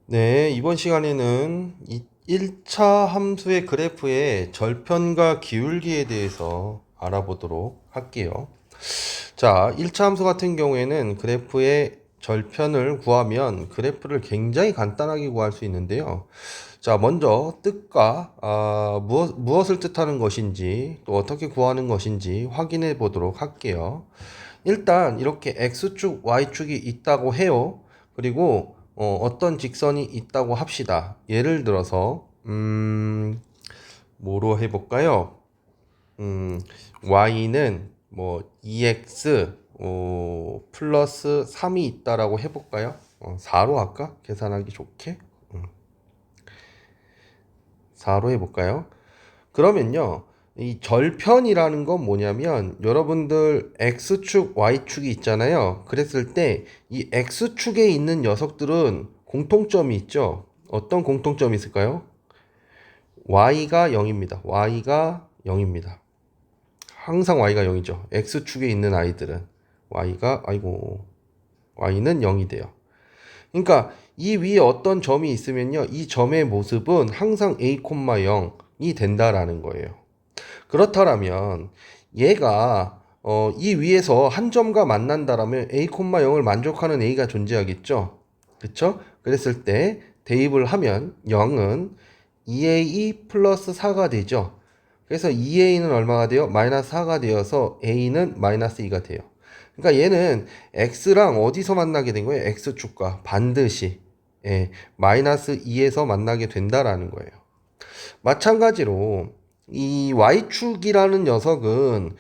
네, 이번 시간에는 이 1차 함수의 그래프의 절편과 기울기에 대해서 알아보도록 할게요. 자, 1차 함수 같은 경우에는 그래프의 절편을 구하면 그래프를 굉장히 간단하게 구할 수 있는데요. 자, 먼저 뜻과 무엇을 뜻하는 것인지 또 어떻게 구하는 것인지 확인해 보도록 할게요. 일단 이렇게 X축, Y축이 있다고 해요. 그리고 어떤 직선이 있다고 합시다. 예를 들어서 뭐로 해볼까요? Y는 뭐 2X 플러스 3이 있다라고 해볼까요? 4로 할까? 계산하기 좋게 4로 해볼까요? 그러면요, 이 절편이라는 건 뭐냐면 여러분들 X축, Y축이 있잖아요. 그랬을 때 이 X축에 있는 녀석들은 공통점이 있죠. 어떤 공통점이 있을까요? Y가 0입니다. Y가 0입니다. 항상 Y가 0이죠. X축에 있는 아이들은 Y는 0이 돼요. 그러니까 이 위에 어떤 점이 있으면요, 이 점의 모습은 항상 A, 0이 된다라는 거예요. 그렇다면 얘가 이 위에서 한 점과 만난다라면 A, 0을 만족하는 A가 존재하겠죠. 그쵸? 그랬을 때 대입을 하면 0은 2A 플러스 4가 되죠. 그래서 2A는 얼마가 돼요? 마이너스 4가 되어서 A는 마이너스 2가 돼요. 그러니까 얘는 X랑 어디서 만나게 된 거예요? X축과 반드시 마이너스 2에서 만나게 된다라는 거예요. 마찬가지로 이 y축이라는 녀석은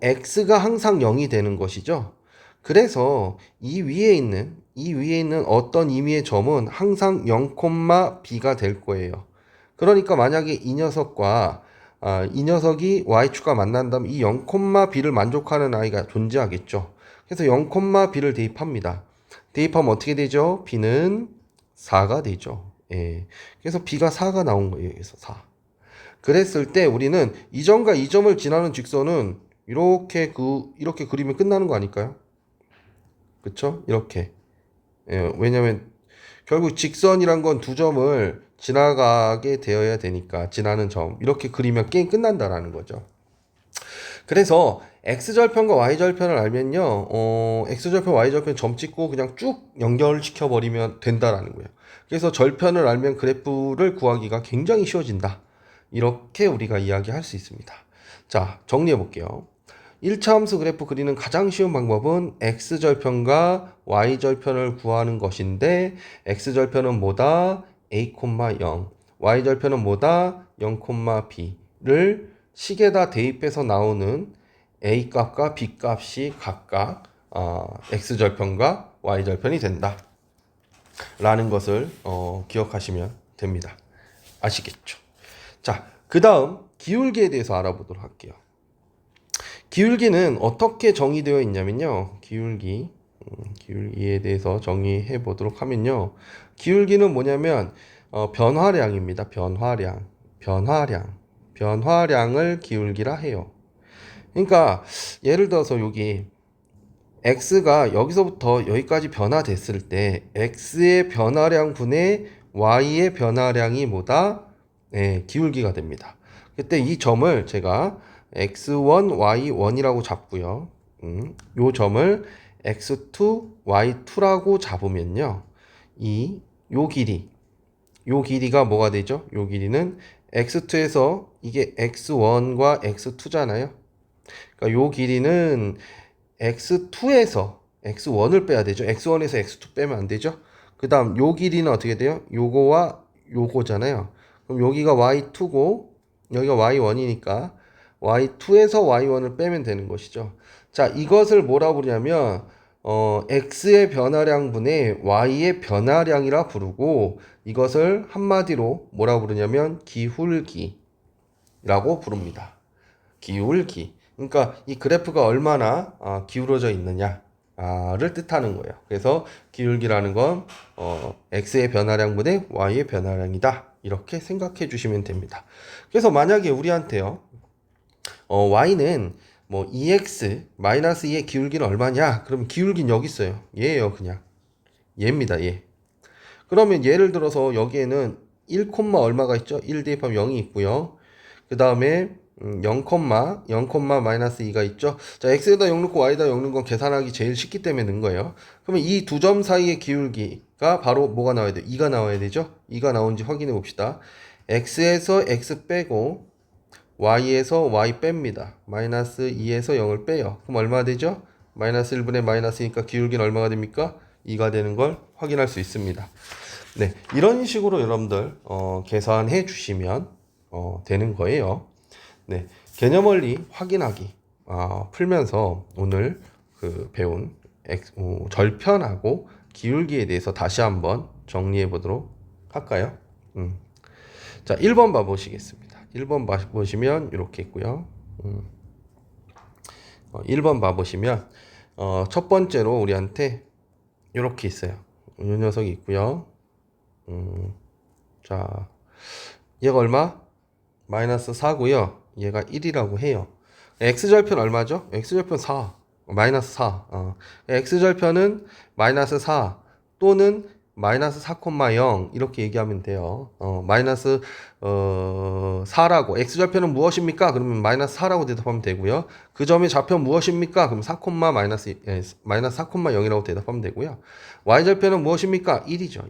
x가 항상 0이 되는 것이죠. 그래서 이 위에 있는 어떤 임의의 점은 항상 0, b가 될 거예요. 그러니까 만약에 이 녀석이 y축과 만난다면 이 0, b를 만족하는 아이가 존재하겠죠. 그래서 0, b를 대입합니다. 대입하면 어떻게 되죠? b는 4가 되죠. 예. 그래서 b가 4가 나온 거예요. 그래서 4. 그랬을 때 우리는 이 점과 이 점을 지나는 직선은 이렇게 그리면 끝나는 거 아닐까요? 그쵸? 이렇게. 예, 왜냐면 결국 직선이란 건 두 점을 지나가게 되어야 되니까 지나는 점 이렇게 그리면 게임 끝난다라는 거죠. 그래서 x절편과 y절편을 알면요, x절편, y절편 점 찍고 그냥 쭉 연결시켜 버리면 된다라는 거예요. 그래서 절편을 알면 그래프를 구하기가 굉장히 쉬워진다. 이렇게 우리가 이야기할 수 있습니다. 자, 정리해 볼게요. 1차 함수 그래프 그리는 가장 쉬운 방법은 x절편과 y절편을 구하는 것인데, x절편은 뭐다? a, 0. y절편은 뭐다? 0, b를 식에다 대입해서 나오는 a 값과 b 값이 각각 x절편과 y절편이 된다 라는 것을 기억하시면 됩니다. 아시겠죠? 자, 그 다음 기울기에 대해서 알아보도록 할게요. 기울기는 어떻게 정의되어 있냐면요, 기울기에 대해서 정의해 보도록 하면요, 기울기는 뭐냐면 변화량입니다. 변화량을 기울기라 해요. 그러니까 예를 들어서 여기 x가 여기서부터 여기까지 변화됐을 때 x의 변화량 분의 y의 변화량이 뭐다? 네, 기울기가 됩니다. 그때 이 점을 제가 x1, y1이라고 잡고요. 요 점을 x2, y2라고 잡으면요. 요 길이가 뭐가 되죠? 요 길이는 x2에서 이게 x1과 x2잖아요. 그러니까 요 길이는 x2에서 x1을 빼야 되죠. x1에서 x2 빼면 안 되죠. 그 다음 요 길이는 어떻게 돼요? 요거와 요거잖아요. 그럼 여기가 y2고 여기가 y1이니까 y2에서 y1을 빼면 되는 것이죠. 자, 이것을 뭐라 부르냐면 x의 변화량 분의 y의 변화량이라 부르고, 이것을 한마디로 뭐라 부르냐면 기울기라고 부릅니다. 기울기. 그러니까 이 그래프가 얼마나 기울어져 있느냐를 뜻하는 거예요. 그래서 기울기라는 건 x의 변화량분의 y의 변화량이다. 이렇게 생각해 주시면 됩니다. 그래서 만약에 우리한테요, y는 뭐 2x 마이너스 2의 기울기는 얼마냐? 그럼 기울기는 여기 있어요. 얘예요, 그냥. 얘입니다, 얘. 그러면 예를 들어서 여기에는 1, 얼마가 있죠? 1 대입하면 0이 있고요. 그 다음에 0, 마이너스 2가 있죠. 자, x에다 0 넣고 y에다 0 넣은 건 계산하기 제일 쉽기 때문에 넣은 거예요. 그러면 이 두 점 사이의 기울기가 바로 뭐가 나와야 돼요? 2가 나와야 되죠. 2가 나온지 확인해 봅시다. x에서 x 빼고 y에서 y 뺍니다. 마이너스 2에서 0을 빼요. 그럼 얼마 되죠? 마이너스 1분의 마이너스니까 기울기는 얼마가 됩니까? 2가 되는 걸 확인할 수 있습니다. 네, 이런 식으로 여러분들 계산해 주시면 되는 거예요. 네, 개념 원리 확인하기 풀면서 오늘 그 배운 절편하고 기울기에 대해서 다시 한번 정리해 보도록 할까요? 자, 1번 봐보시겠습니다. 1번 봐보시면 이렇게 있고요. 1번 봐보시면 첫 번째로 우리한테 이렇게 있어요. 이 녀석이 있고요. 자, 얘가 얼마? 마이너스 4고요. 얘가 1이라고 해요. x절편 얼마죠? x절편 4. 마이너스 4. x절편은 마이너스 4 또는 마이너스 4,0 이렇게 얘기하면 돼요. 마이너스 4라고. x절편은 무엇입니까? 그러면 마이너스 4라고 대답하면 되고요. 그 점의 좌표 무엇입니까? 그럼 4, 마이너스 4,0이라고 대답하면 되고요. y절편은 무엇입니까? 1이죠.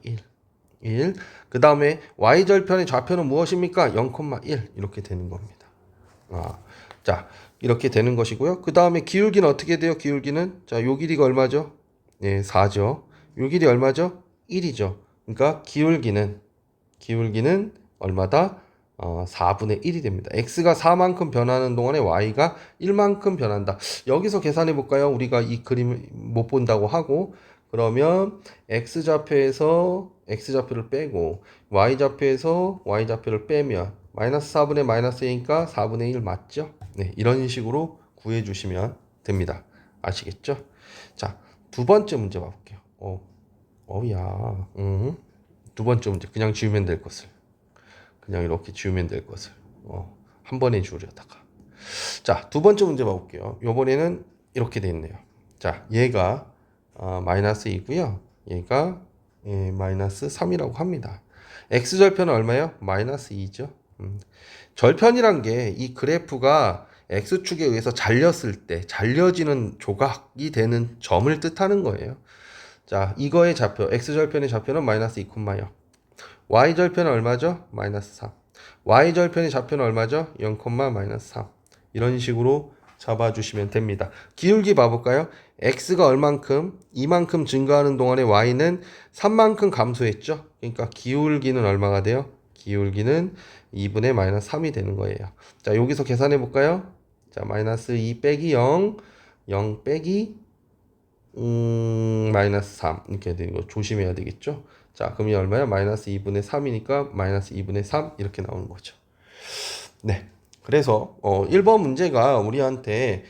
1. 그 다음에 y절편의 좌표는 무엇입니까? 0,1 이렇게 되는 겁니다. 자, 이렇게 되는 것이고요. 그 다음에 기울기는 어떻게 돼요? 기울기는 자, 요 길이가 얼마죠? 네, 4죠. 요 길이 얼마죠? 1이죠. 그러니까 기울기는 얼마다? 4분의 1이 됩니다. x가 4만큼 변하는 동안에 y가 1만큼 변한다. 여기서 계산해 볼까요? 우리가 이 그림을 못 본다고 하고 그러면 x좌표에서 x좌표를 빼고 y좌표에서 y좌표를 빼면 마이너스 4분의 마이너스 1이니까 4분의 1 맞죠? 네, 이런 식으로 구해 주시면 됩니다. 아시겠죠? 자, 두 번째 문제 봐볼게요. 야. 두 번째 문제 그냥 지우면 될 것을 그냥 이렇게 지우면 될 것을 한 번에 지우려다가 자, 두 번째 문제 봐볼게요. 요번에는 이렇게 돼 있네요. 자, 얘가 마이너스 2고요. 얘가 마이너스 3이라고 합니다. x절편은 얼마예요? 마이너스 2죠. 절편이란 게 이 그래프가 x축에 의해서 잘렸을 때 잘려지는 조각이 되는 점을 뜻하는 거예요. 자, 이거의 좌표, x절편의 좌표는 마이너스 2,0. y절편은 얼마죠? 마이너스 3. y절편의 좌표는 얼마죠? 0, 마이너스 3. 이런 식으로 잡아주시면 됩니다. 기울기 봐볼까요? x가 얼만큼? 이만큼 증가하는 동안에 y는 3만큼 감소했죠? 그러니까 기울기는 얼마가 돼요? 기울기는 2분의 마이너스 3이 되는 거예요. 자, 여기서 계산해 볼까요? 자, 마이너스 2 빼기 0, 0 빼기 마이너스 3 이렇게 되는 거 조심해야 되겠죠? 자, 그럼 이 얼마야? 마이너스 2분의 3이니까 마이너스 2분의 3 이렇게 나오는 거죠. 네. 그래서 1번 문제가 우리한테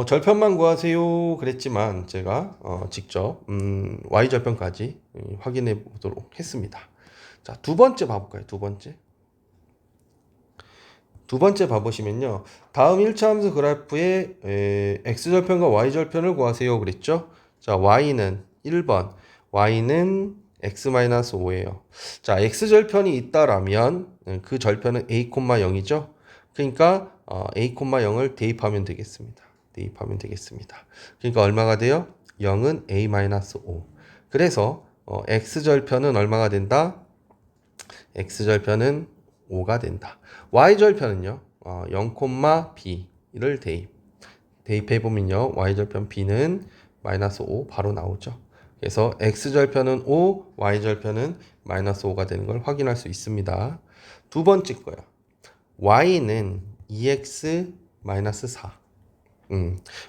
절편만 구하세요 그랬지만 제가 직접 y절편까지 확인해 보도록 했습니다. 자, 두 번째 봐볼까요? 두 번째 봐보시면요. 다음 1차 함수 그래프의 x절편과 y절편을 구하세요 그랬죠? 자, y는 1번 y는 x-5예요. 자, x절편이 있다라면 그 절편은 a, 0이죠. 그러니까 a, 0을 대입하면 되겠습니다. 그러니까 얼마가 돼요? 0은 a-5. 그래서 x절편은 얼마가 된다? x절편은 5가 된다. y절편은요. 0, b를 대입해보면요. y절편 b는 마이너스 5 바로 나오죠. 그래서 x절편은 5, y절편은 마이너스 5가 되는 걸 확인할 수 있습니다. 두 번째 거요. y는 2x 마이너스 4.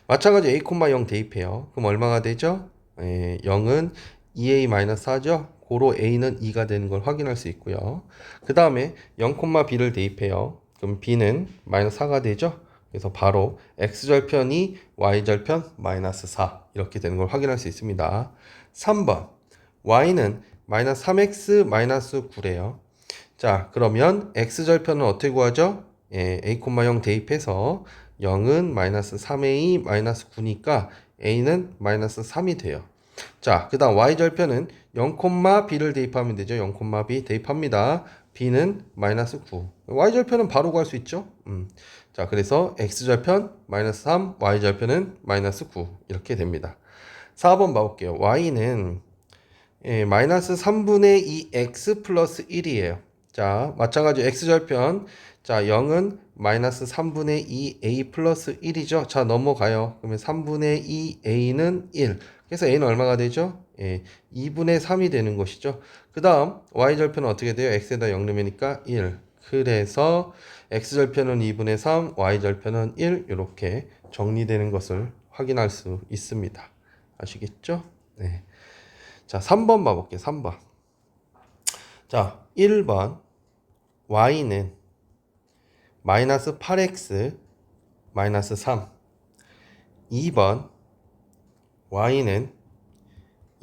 마찬가지로 a, 0 대입해요. 그럼 얼마가 되죠? 0은 2a 마이너스 4죠? 고로 a는 2가 되는 걸 확인할 수 있고요. 그 다음에 0, b를 대입해요. 그럼 b는 마이너스 4가 되죠? 그래서 바로 x절편이 y절편 마이너스 4 이렇게 되는 걸 확인할 수 있습니다. 3번 y는 마이너스 3x 마이너스 9래요. 자, 그러면 x절편은 어떻게 구하죠? a, 0 대입해서 0은 마이너스 3a 마이너스 9니까 a는 마이너스 3이 돼요. 자, 그 다음 y절편은 0, b를 대입하면 되죠. 0, b 대입합니다. b는 마이너스 9. y절편은 바로 구할 수 있죠. 자, 그래서 x절편 마이너스 3, y절편은 마이너스 9 이렇게 됩니다. 4번 봐볼게요. y는 마이너스 3분의 2 x 플러스 1이에요. 자, 마찬가지로 x절편. 자, 0은 마이너스 3분의 2 a 플러스 1이죠. 자, 넘어가요. 그러면 3분의 2 a는 1. 그래서 a는 얼마가 되죠? 2분의 3이 되는 것이죠. 그 다음 y절편은 어떻게 돼요? x에다 0 넣으니까 1. 그래서 x절편은 2분의 3, y절편은 1. 이렇게 정리되는 것을 확인할 수 있습니다. 아시겠죠? 네. 자, 3번 봐볼게요. 3번. 자, 1번 y는 마이너스 8x 마이너스 3. 2번 y는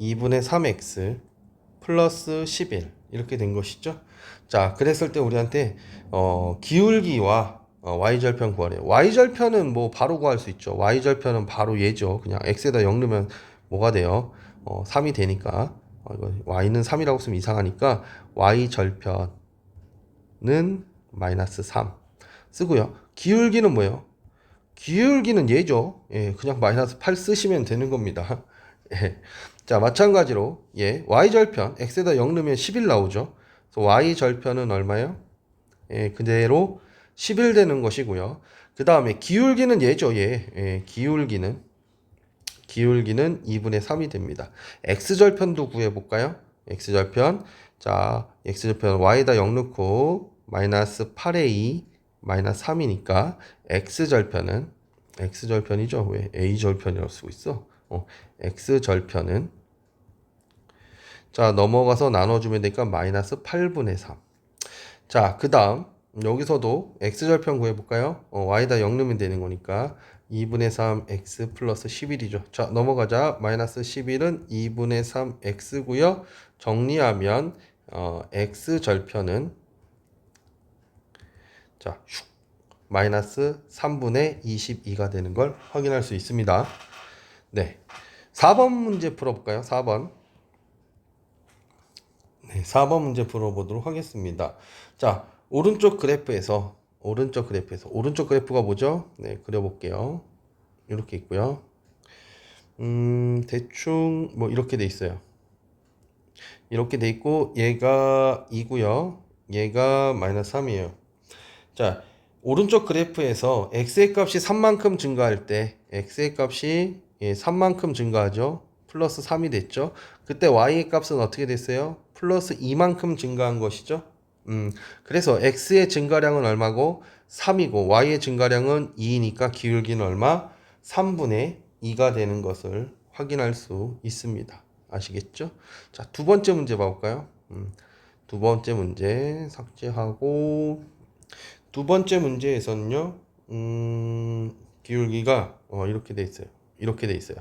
2분의 3x 플러스 11 이렇게 된 것이죠. 자, 그랬을 때 우리한테 기울기와 y절편 구하래요. y절편은 뭐 바로 구할 수 있죠. y절편은 바로 얘죠. 그냥 x에다 0 넣으면 뭐가 돼요? 3이 되니까 이거 y는 3이라고 쓰면 이상하니까 y절편은 마이너스 3 쓰고요. 기울기는 뭐예요? 기울기는 얘죠. 예, 그냥 마이너스 8 쓰시면 되는 겁니다. 예. 자, 마찬가지로 y절편 x에다 0 넣으면 11 나오죠. 그래서 y절편은 얼마예요? 예, 그대로 11 되는 것이고요. 그 다음에 기울기는 얘죠. 기울기는 2분의 3이 됩니다. x절편도 구해볼까요? x절편. 자, x절편 y에다 0 넣고 마이너스 8의 2 마이너스 3이니까 x절편이죠. 왜 a절편이라고 쓰고 있어? x절편은 자, 넘어가서 나눠주면 되니까 마이너스 8분의 3. 자, 그 다음 여기서도 x절편 구해볼까요? y에다 0 넣으면 되는 거니까 2분의 3 x 플러스 11이죠. 자, 넘어가자. 마이너스 11은 2분의 3 x고요. 정리하면 x절편은 자, 마이너스 3분의 22가 되는 걸 확인할 수 있습니다. 네, 4번 문제 풀어볼까요? 4번. 네, 4번 문제 풀어보도록 하겠습니다. 자, 오른쪽 그래프가 뭐죠? 네, 그려볼게요. 이렇게 있고요. 대충 뭐 이렇게 돼 있어요. 이렇게 돼 있고 얘가 2고요. 얘가 마이너스 3이에요. 자, 오른쪽 그래프에서 x의 값이 3만큼 증가할 때 x의 값이 3만큼 증가하죠. 플러스 3이 됐죠. 그때 y의 값은 어떻게 됐어요? 플러스 2만큼 증가한 것이죠. 그래서 x의 증가량은 얼마고? 3이고 y의 증가량은 2이니까 기울기는 얼마? 3분의 2가 되는 것을 확인할 수 있습니다. 아시겠죠? 자, 두 번째 문제 봐볼까요? 두 번째 문제 삭제하고 두 번째 문제에서는요. 기울기가 이렇게 돼 있어요. 이렇게 돼 있어요.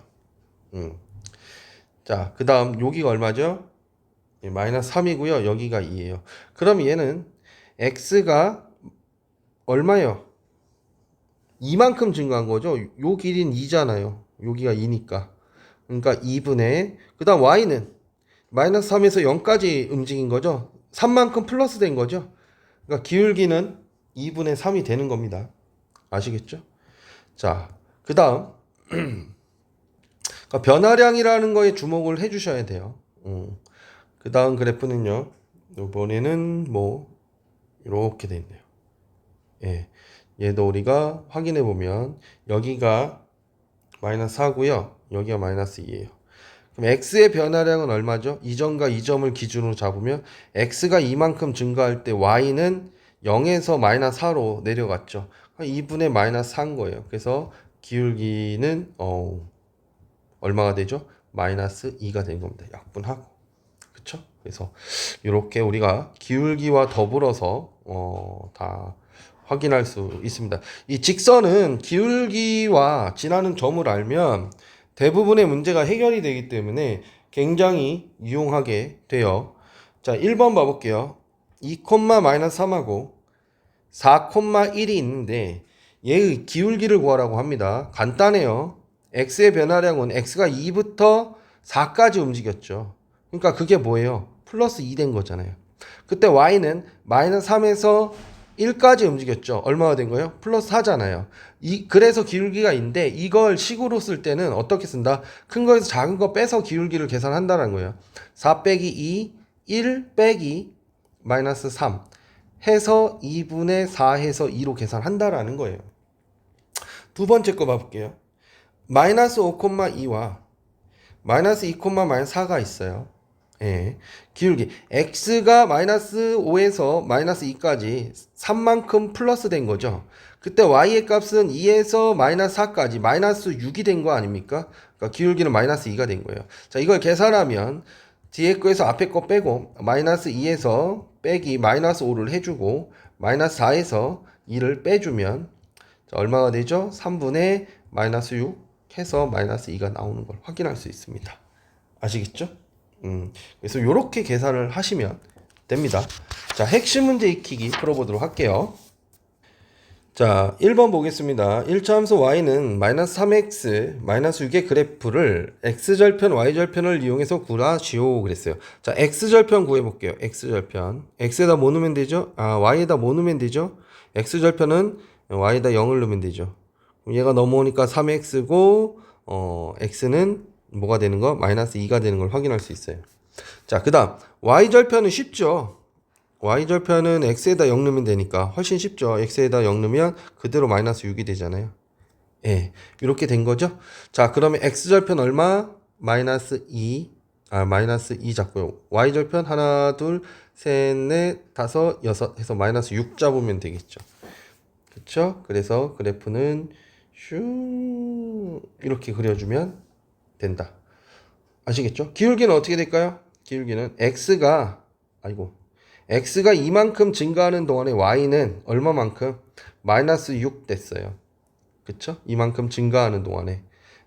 자, 그 다음 여기가 얼마죠? 마이너스 3이고요. 여기가 2예요. 그럼 얘는 x가 얼마예요? 2만큼 증가한 거죠. 요 길이는 2잖아요. 여기가 2니까. 그러니까 2분의 그 다음 y는 마이너스 3에서 0까지 움직인 거죠. 3만큼 플러스 된 거죠. 그러니까 기울기는 2분의 3이 되는 겁니다. 아시겠죠? 자, 그 다음 그러니까 변화량이라는 거에 주목을 해주셔야 돼요. 그 다음 그래프는요. 이번에는 뭐 이렇게 돼 있네요. 예, 얘도 우리가 확인해 보면 여기가 마이너스 4고요. 여기가 마이너스 2예요. 그럼 x의 변화량은 얼마죠? 이 점과 이 점을 기준으로 잡으면 x가 이만큼 증가할 때 y는 0에서 마이너스 4로 내려갔죠. 2분의 마이너스 4인 거예요. 그래서 기울기는 얼마가 되죠? 마이너스 2가 되는 겁니다. 약분하고. 그쵸? 그래서 이렇게 우리가 기울기와 더불어서 다 확인할 수 있습니다. 이 직선은 기울기와 지나는 점을 알면 대부분의 문제가 해결이 되기 때문에 굉장히 유용하게 돼요. 자, 1번 봐볼게요. 2, 마이너스 3하고 4, 1이 있는데 얘의 기울기를 구하라고 합니다. 간단해요. x의 변화량은 x가 2부터 4까지 움직였죠. 그러니까 그게 뭐예요? 플러스 2 된 거잖아요. 그때 y는 마이너스 3에서 1까지 움직였죠. 얼마가 된 거예요? 플러스 4잖아요. 그래서 기울기가 있는데 이걸 식으로 쓸 때는 어떻게 쓴다? 큰 거에서 작은 거 빼서 기울기를 계산한다는 거예요. 4 빼기 2, 1 빼기 마이너스 3 해서 2분의 4 해서 2로 계산한다라는 거예요. 두 번째 거 봐볼게요. 마이너스 5,2와 마이너스 2, 마이너스 4가 있어요. 예. 기울기 x가 마이너스 5에서 마이너스 2까지 3만큼 플러스 된 거죠. 그때 y의 값은 2에서 마이너스 4까지 마이너스 6이 된 거 아닙니까? 그러니까 기울기는 마이너스 2가 된 거예요. 자, 이걸 계산하면 뒤에 거에서 앞에 거 빼고 마이너스 2에서 빼기 마이너스 5를 해주고 마이너스 4에서 2를 빼주면 자, 얼마가 되죠? 3분의 마이너스 6 해서 마이너스 2가 나오는 걸 확인할 수 있습니다. 아시겠죠? 그래서 이렇게 계산을 하시면 됩니다. 자, 핵심 문제 익히기 풀어보도록 할게요. 자, 1번 보겠습니다. 1차 함수 y는 마이너스 3x 마이너스 6의 그래프를 x절편 y절편을 이용해서 구하시오 그랬어요. 자, x절편 구해볼게요. x절편 x에다 뭐 넣으면 되죠? y에다 뭐 넣으면 되죠? x절편은 y에다 0을 넣으면 되죠. 얘가 넘어오니까 3x고 x는 뭐가 되는 거? 마이너스 2가 되는 걸 확인할 수 있어요. 자, 그 다음 y절편은 쉽죠. y절편은 x에다 0 넣으면 되니까 훨씬 쉽죠. x에다 0 넣으면 그대로 마이너스 6이 되잖아요. 예, 이렇게 된 거죠. 자, 그러면 x절편 얼마? 마이너스 2 마이너스 2 잡고요. y절편 하나 둘 셋 넷 다섯 여섯 해서 마이너스 6 잡으면 되겠죠. 그쵸? 그래서 그래프는 슈 이렇게 그려주면 된다. 아시겠죠? 기울기는 어떻게 될까요? 기울기는 x가 이만큼 증가하는 동안에 y는 얼마만큼? 마이너스 6 됐어요. 그쵸? 이만큼 증가하는 동안에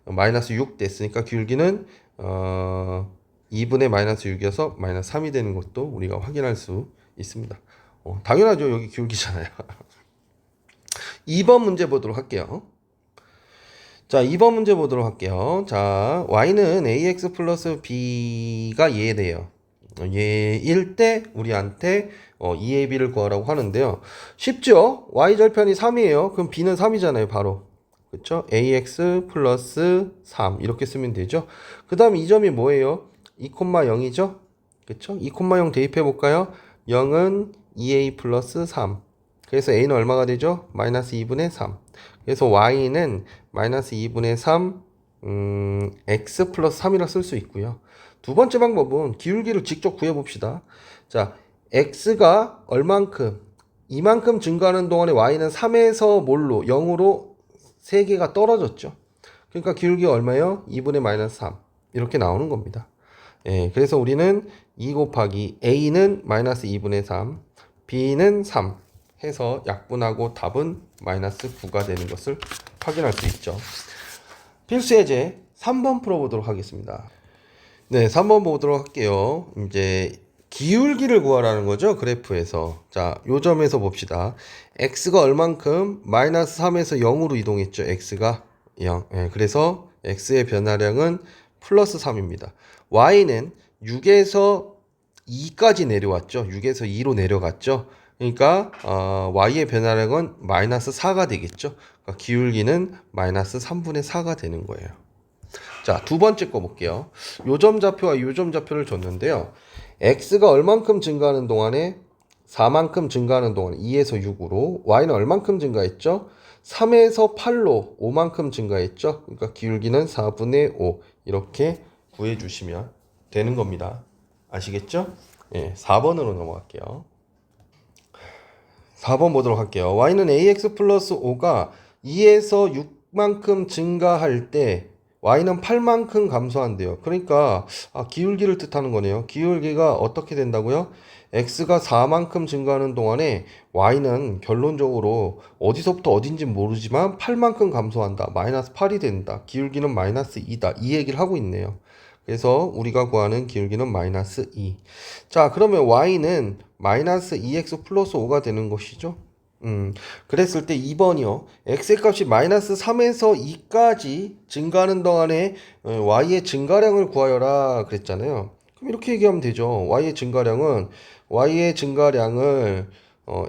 마이너스 6 됐으니까 기울기는 2분의 마이너스 6이어서 마이너스 3이 되는 것도 우리가 확인할 수 있습니다. 당연하죠. 여기 기울기잖아요. 2번 문제 보도록 할게요. 자, 2번 문제 보도록 할게요. 자, y는 ax 플러스 b가 얘네요. 얘일 때 우리한테 2의 b를 구하라고 하는데요. 쉽죠? y절편이 3이에요. 그럼 b는 3이잖아요. 바로. 그쵸? ax 플러스 3 이렇게 쓰면 되죠. 그 다음 이 점이 뭐예요? 2,0이죠? 그쵸? 2,0 대입해 볼까요? 0은 2a 플러스 3. 그래서 a는 얼마가 되죠? 마이너스 2분의 3. 그래서 y는 마이너스 2분의 3 x 플러스 3이라 쓸 수 있고요. 두 번째 방법은 기울기를 직접 구해봅시다. 자, x가 얼만큼 이만큼 증가하는 동안에 y는 3에서 뭘로 0으로 3개가 떨어졌죠. 그러니까 기울기가 얼마예요? 2분의 마이너스 3 이렇게 나오는 겁니다. 예, 그래서 우리는 2 곱하기 a는 마이너스 2분의 3 b는 3 해서 약분하고 답은 마이너스 9가 되는 것을 확인할 수 있죠. 필수 예제 3번 풀어보도록 하겠습니다. 네, 3번 보도록 할게요. 이제 기울기를 구하라는 거죠. 그래프에서. 자, 요 점에서 봅시다. x가 얼만큼? 마이너스 3에서 0으로 이동했죠. x가 0. 예, 그래서 x의 변화량은 플러스 3입니다. y는 6에서 2까지 내려왔죠. 6에서 2로 내려갔죠. 그러니까 y의 변화량은 마이너스 4가 되겠죠. 그러니까 기울기는 마이너스 3분의 4가 되는 거예요. 자, 두 번째 거 볼게요. 요점 좌표와 요점 좌표를 줬는데요. x가 얼만큼 증가하는 동안에 4만큼 증가하는 동안에 2에서 6으로 y는 얼만큼 증가했죠? 3에서 8로 5만큼 증가했죠. 그러니까 기울기는 4분의 5 이렇게 구해주시면 되는 겁니다. 아시겠죠? 예, 4번으로 넘어갈게요. 4번 보도록 할게요. y는 ax 플러스 5가 2에서 6만큼 증가할 때 y는 8만큼 감소한대요. 그러니까 기울기를 뜻하는 거네요. 기울기가 어떻게 된다고요? x가 4만큼 증가하는 동안에 y는 결론적으로 어디서부터 어딘지 모르지만 8만큼 감소한다. 마이너스 8이 된다. 기울기는 마이너스 2다. 이 얘기를 하고 있네요. 그래서 우리가 구하는 기울기는 마이너스 2. 자, 그러면 y는 마이너스 2x 플러스 5가 되는 것이죠. 그랬을 때 2번이요. x의 값이 마이너스 3에서 2까지 증가하는 동안에 y의 증가량을 구하여라 그랬잖아요. 그럼 이렇게 얘기하면 되죠. y의 증가량을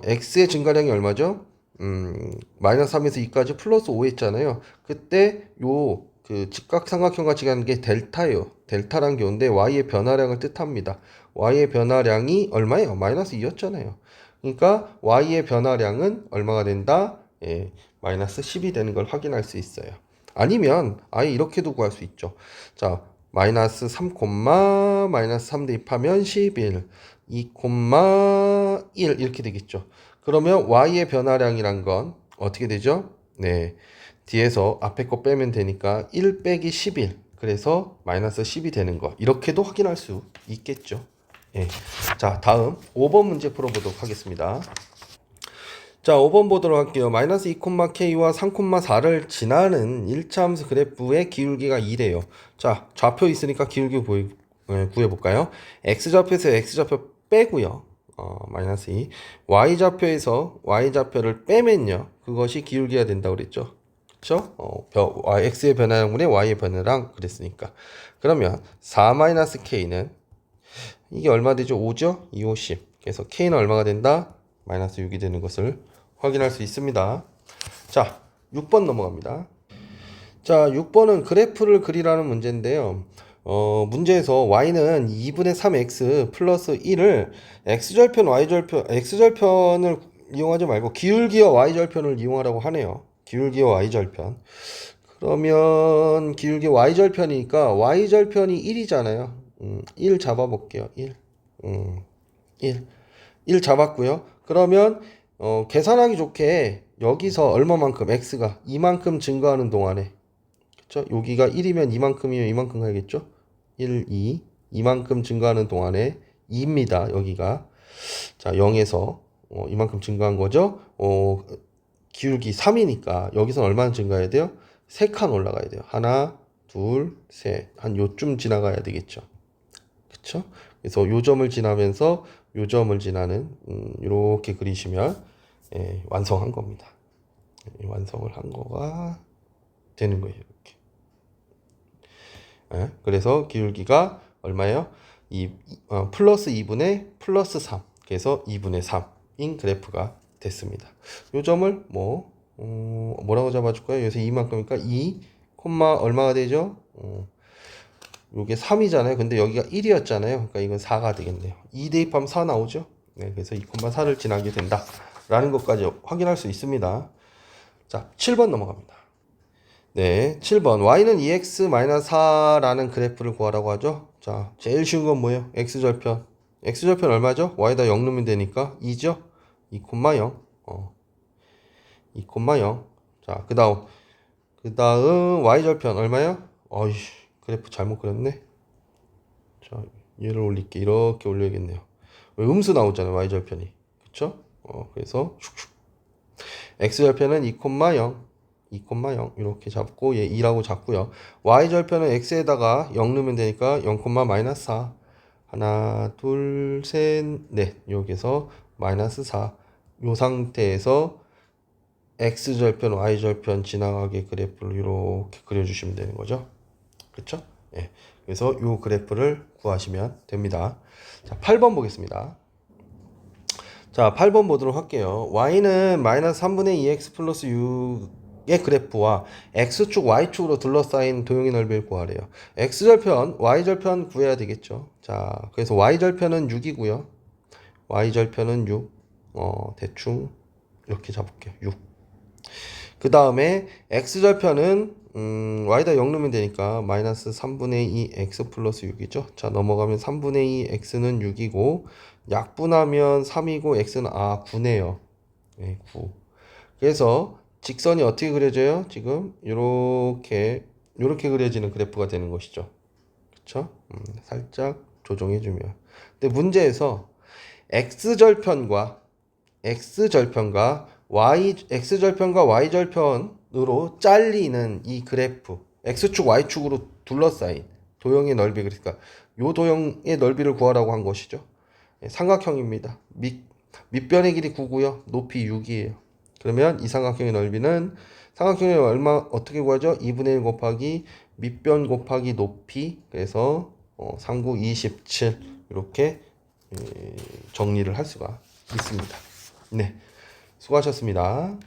x의 증가량이 얼마죠? 마이너스 3에서 2까지 플러스 5 했잖아요. 그때 그 직각삼각형 같이 가는 게 델타예요. 델타란 게 온데 y의 변화량을 뜻합니다. y의 변화량이 얼마예요? 마이너스 2였잖아요. 그러니까 y의 변화량은 얼마가 된다? 예, 마이너스 10이 되는 걸 확인할 수 있어요. 아니면 아예 이렇게도 구할 수 있죠. 자, 마이너스 3, 마이너스 3 대입하면 11, 2, 1 이렇게 되겠죠. 그러면 y의 변화량이란 건 어떻게 되죠? 네, 뒤에서 앞에 거 빼면 되니까 1 빼기 11, 그래서 마이너스 10이 되는 거, 이렇게도 확인할 수 있겠죠. 예. 자, 다음 5번 문제 풀어보도록 하겠습니다. 자, 5번 보도록 할게요. 마이너스 2,k와 3,4를 지나는 1차 함수 그래프의 기울기가 2래요. 자, 좌표 있으니까 기울기 구해볼까요? x좌표에서 x좌표 빼고요. 마이너스 2. y좌표에서 y좌표를 빼면요, 그것이 기울기가 된다고 그랬죠. 그쵸? x의 변화량분의 y의 변화량 그랬으니까. 그러면 4-k는 이게 얼마 되죠? 5죠? 2, 5, 10. 그래서 k는 얼마가 된다? 마이너스 6이 되는 것을 확인할 수 있습니다. 자, 6번 넘어갑니다. 자, 6번은 그래프를 그리라는 문제인데요. 문제에서 y는 2분의 3x 플러스 1을 x절편을 이용하지 말고 기울기와 y절편을 이용하라고 하네요. 기울기와 y절편. 그러면 기울기 y절편이니까 y절편이 1이잖아요. 1 잡아볼게요. 1. 1 잡았고요. 그러면 계산하기 좋게 여기서 얼마만큼 x가 이만큼 증가하는 동안에, 그쵸? 여기가 1이면 이만큼이면 이만큼 가야겠죠? 1, 2 이만큼 증가하는 동안에 2입니다. 여기가 자 0에서 이만큼 증가한 거죠. 기울기 3이니까 여기서 얼마나 증가해야 돼요? 3칸 올라가야 돼요. 하나, 둘, 셋. 한 요쯤 지나가야 되겠죠. 그쵸? 그래서 요 점을 지나면서 요 점을 지나는 이렇게 그리시면 완성한 겁니다. 완성을 한 거가 되는 거예요. 이렇게. 그래서 기울기가 얼마예요? 플러스 2분의 플러스 3. 그래서 2분의 3인 그래프가 됐습니다. 요 점을 뭐라고 잡아줄까요? 여기서 이만큼이니까 2, 얼마가 되죠? 요게 3이잖아요. 근데 여기가 1이었잖아요. 그러니까 이건 4가 되겠네요. 2 대입하면 4 나오죠. 네, 그래서 2,4를 지나게 된다 라는 것까지 확인할 수 있습니다. 자, 7번 넘어갑니다. 네, 7번 y는 2x-4라는 그래프를 구하라고 하죠. 자, 제일 쉬운 건 뭐예요? x절편. x절편 얼마죠? y에다 0 넣으면 되니까 2죠? 2,0 2,0. 자, 그 다음 y절편 얼마요? 그래프 잘못 그렸네. 자, 얘를 올릴게. 이렇게 올려야겠네요. 왜 음수 나오잖아요, y절편이. 그쵸? 그래서 슉슉. x절편은 2,0 이렇게 잡고 얘 2라고 잡고요. y절편은 x에다가 0 넣으면 되니까 0,-4. 하나, 둘, 셋, 넷. 여기서 마이너스 4. 요 상태에서 x절편, y절편 지나가게 그래프를 이렇게 그려주시면 되는 거죠. 그렇죠? 예. 그래서 이 그래프를 구하시면 됩니다. 자, 8번 보겠습니다. 자, 8번 보도록 할게요. y는 마이너스 3분의 2x 플러스 6의 그래프와 x축, y축으로 둘러싸인 도형의 넓이를 구하래요. x절편, y절편 구해야 되겠죠. 자, 그래서 y절편은 6이고요. y절편은 6. 대충 이렇게 잡을게요. 6. 그 다음에 x절편은 y에다 0 넣으면 되니까 마이너스 3분의 2 x 플러스 6이죠. 자, 넘어가면 3분의 2 x는 6이고 약분하면 3이고 x는 9네요. 네, 9. 그래서 직선이 어떻게 그려져요? 지금 요렇게 그려지는 그래프가 되는 것이죠. 그쵸? 살짝 조정해주면. 근데 문제에서 x절편과 x절편과 y절편으로 잘리는 이 그래프, x축, y축으로 둘러싸인 도형의 넓이, 그러니까 요 도형의 넓이를 구하라고 한 것이죠. 삼각형입니다. 밑변의 길이 9고요. 높이 6이에요. 그러면 이 삼각형의 넓이는 삼각형의 얼마 어떻게 구하죠? 2분의 1 곱하기 밑변 곱하기 높이 그래서 3, 9, 27 이렇게 정리를 할 수가 있습니다. 네, 수고하셨습니다.